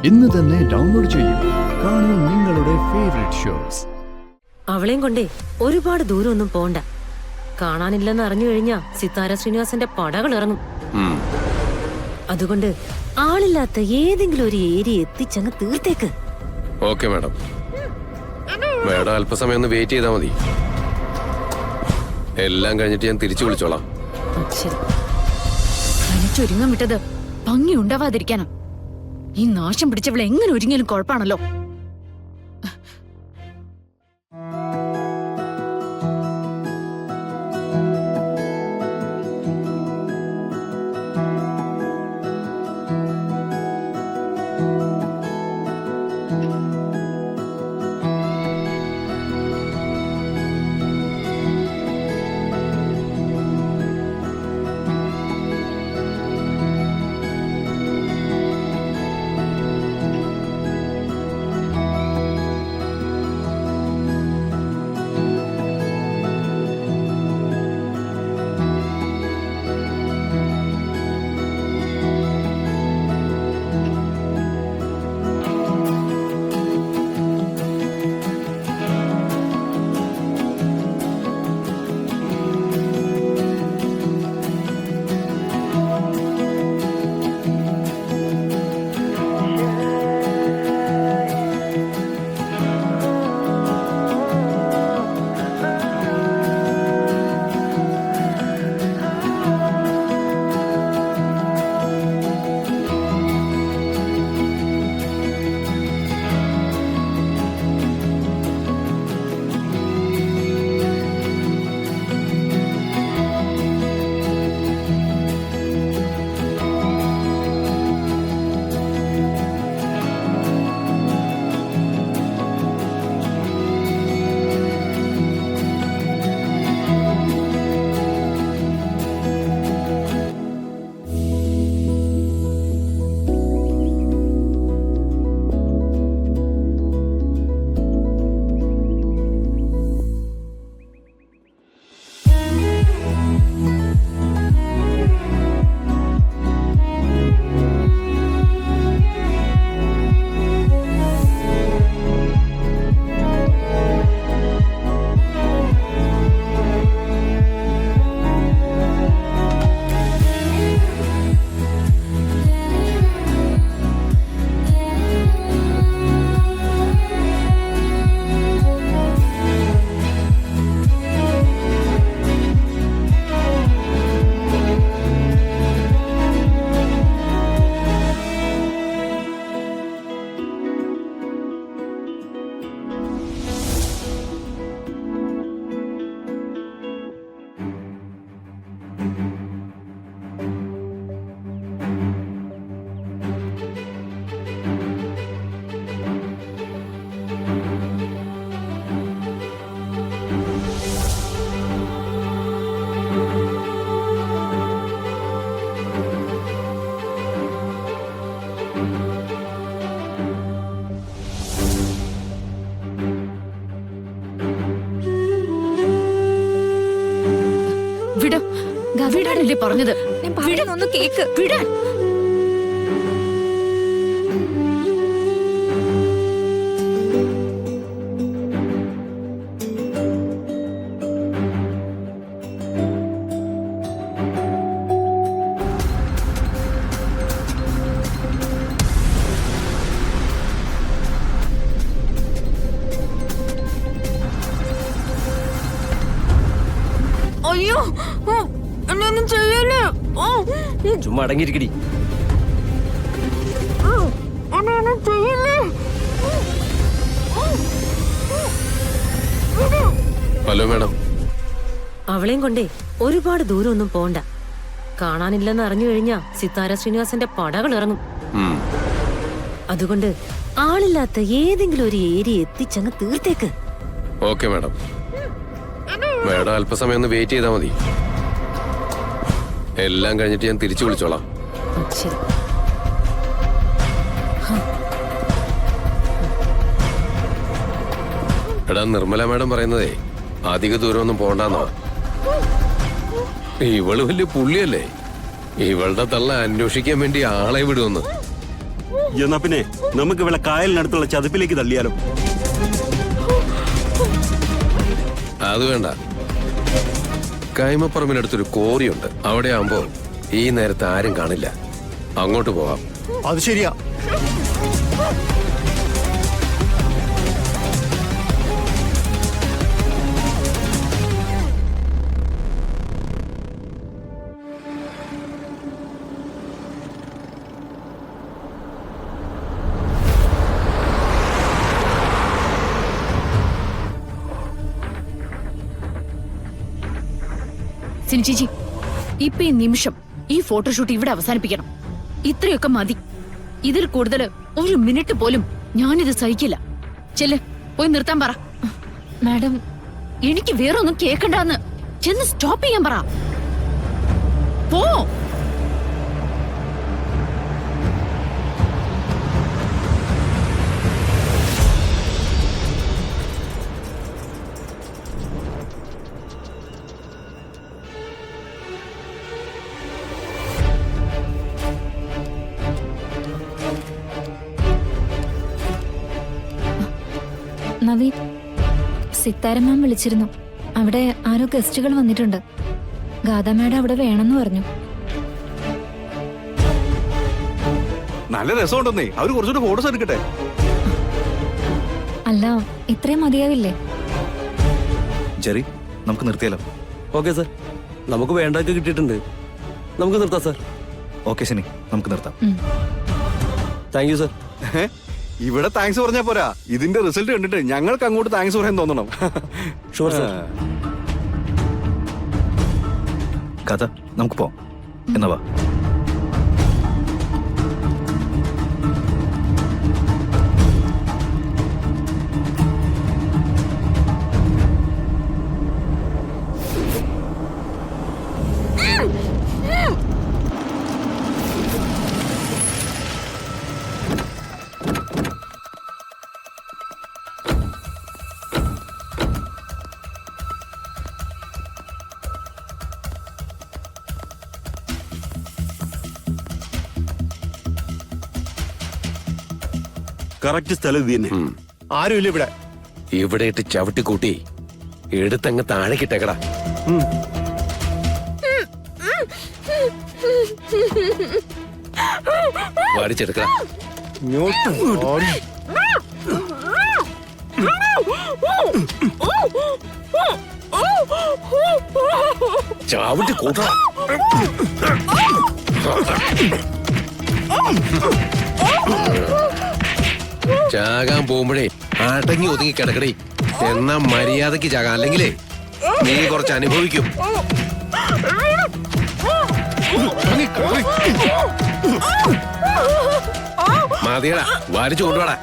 ഇന്ന് തന്നെ ഡൗൺലോഡ് ചെയ്യൂ. കാണൂ നിങ്ങളുടെ ഫേവറേറ്റ് ഷോസ്. അവളെയും കൊണ്ടേ ഒരുപാട് ദൂരമൊന്നും പോണ്ട. കാണാനില്ലെന്ന് അറിഞ്ഞു കഴിഞ്ഞാ സിത്താര ശ്രീനിവാസന്റെ പടകൾ ഇറങ്ങും. അതുകൊണ്ട് ആളില്ലാത്ത ഏതെങ്കിലും ഒരു ഏരിയ എത്തിച്ചങ്ങ് തീർത്തേക്ക്. Okay madam. മാഡം അല്പസമയം ഒന്ന് വെയിറ്റ് ചെയ്താൽ മതി. എല്ലാം കഴിഞ്ഞിട്ട് ഞാൻ തിരിച്ചു വിളിച്ചോളാം. ഒരുങ്ങാൻ വിട്ടത് ഭംഗി ഉണ്ടാവാതിരിക്കാനാ. ഈ നാശം പിടിച്ചവളെ എങ്ങനെ ഒരുങ്ങിയാലും കുഴപ്പമാണല്ലോ. വിടാനല്ലേ പറഞ്ഞത്? ഒന്ന് കേക്ക്. വിടാൻ. അയ്യോ, എന്നൊന്നും ചെയ്യല്ലേ. ചുമ്മാ അടങ്ങിയിരിക്കടി. Hello madam. അവളെയും കൊണ്ടേ ഒരുപാട് ദൂരമൊന്നും പോണ്ട. കാണാനില്ലെന്ന് അറിഞ്ഞു കഴിഞ്ഞാ സിത്താര ശ്രീനിവാസന്റെ പടകൾ ഇറങ്ങും. അതുകൊണ്ട് ആളില്ലാത്ത ഏതെങ്കിലും ഒരു ഏരിയ എത്തിച്ചങ്ങ് തീർത്തേക്ക്. Okay madam. മാഡം അല്പസമയം ഒന്ന് വെയിറ്റ് ചെയ്താൽ മതി. എല്ലാം കഴിഞ്ഞിട്ട് ഞാൻ തിരിച്ചു വിളിച്ചോളാം. ശരി. എടാ, നിർമ്മല മാഡം പറയുന്നതേ അധിക ദൂരമൊന്നും പോണ്ടെന്നോ. ഇവള് വലിയ പുള്ളിയല്ലേ. ഇവളുടെ തള്ള അന്വേഷിക്കാൻ വേണ്ടി ആളെ വിടുമെന്ന്. എന്നാ പിന്നെ നമുക്ക് ഇവിടെ കായലിനടുത്തുള്ള ചതുപ്പിലേക്ക് തള്ളിയാലോ? അത് വേണ്ട. കൈമപ്പറമ്പിനടുത്തൊരു കോറിയുണ്ട്. അവിടെ ആവുമ്പോ ഈ നേരത്തെ ആരും കാണില്ല. അങ്ങോട്ട് പോവാം. അത് ശരിയാ. സിനി ചേച്ചി, ഇപ്പൊ ഈ നിമിഷം ഈ ഫോട്ടോഷൂട്ട് ഇവിടെ അവസാനിപ്പിക്കണം. ഇത്രയൊക്കെ മതി. ഇതിൽ കൂടുതൽ ഒരു മിനിറ്റ് പോലും ഞാനിത് സഹിക്കില്ല. ചെല്ല്, പോയി നിർത്താൻ പറ. മാഡം, എനിക്ക് വേറൊന്നും കേക്കണ്ടെന്ന്. ചെന്ന് സ്റ്റോപ്പ് ചെയ്യാൻ പറ. പോ. നവീൻ, സിത്താര മാം വിളിച്ചിരുന്നു. അവിടെ ആരോ ഗസ്റ്റുകൾ വന്നിട്ടുണ്ട്. ഗാഥാ മാഡം അവിടെ വേണമെന്ന് പറഞ്ഞു. നല്ല രസമുണ്ടെന്നേ. അവര് കുറച്ചുകൂടെ ഫോട്ടോസ് എടുക്കട്ടെ. അല്ല, ഇത്രയും മതിയാവില്ലേ? ജെറി, നമുക്ക് നിർത്തിയാലോ? ഓക്കെ സാർ, നമുക്ക് വേണ്ടതൊക്കെ കിട്ടിയിട്ടുണ്ട്. നമുക്ക് നിർത്താം സാർ. ഓക്കെ ശനി, നമുക്ക് നിർത്താം. Thank you sir. ഇവിടെ താങ്ക്സ് പറഞ്ഞാ പോരാ, ഇതിന്റെ റിസൾട്ട് കണ്ടിട്ട് ഞങ്ങൾക്ക് അങ്ങോട്ട് താങ്ക്സ് പറയാൻ തോന്നണം. Sure sir. കഥ നമുക്ക് പോവാം. എന്നാ വാ. കറക്റ്റ് സ്ഥലം ഇത് തന്നെ. ആരുമില്ല ഇവിടെ. ഇവിടെ ഇട്ട് ചവിട്ടിക്കൂട്ടി എടുത്തങ്ങ് താഴേക്കിട്ടേക്കടാ. വാടിച്ചെടുക്കടാ. ഇങ്ങോട്ട് ഓടി. ചവിട്ടി കൂട്ടടാ. ചാകാൻ പോകുമ്പോഴേ അടങ്ങി ഒതുങ്ങി കിടക്കടേ. എന്നാ മര്യാദക്ക് ചാകാം, അല്ലെങ്കിലേ നീ കുറച്ച് അനുഭവിക്കും. മതിയടാ, വാരിച്ചു കൊണ്ടുപോടാ.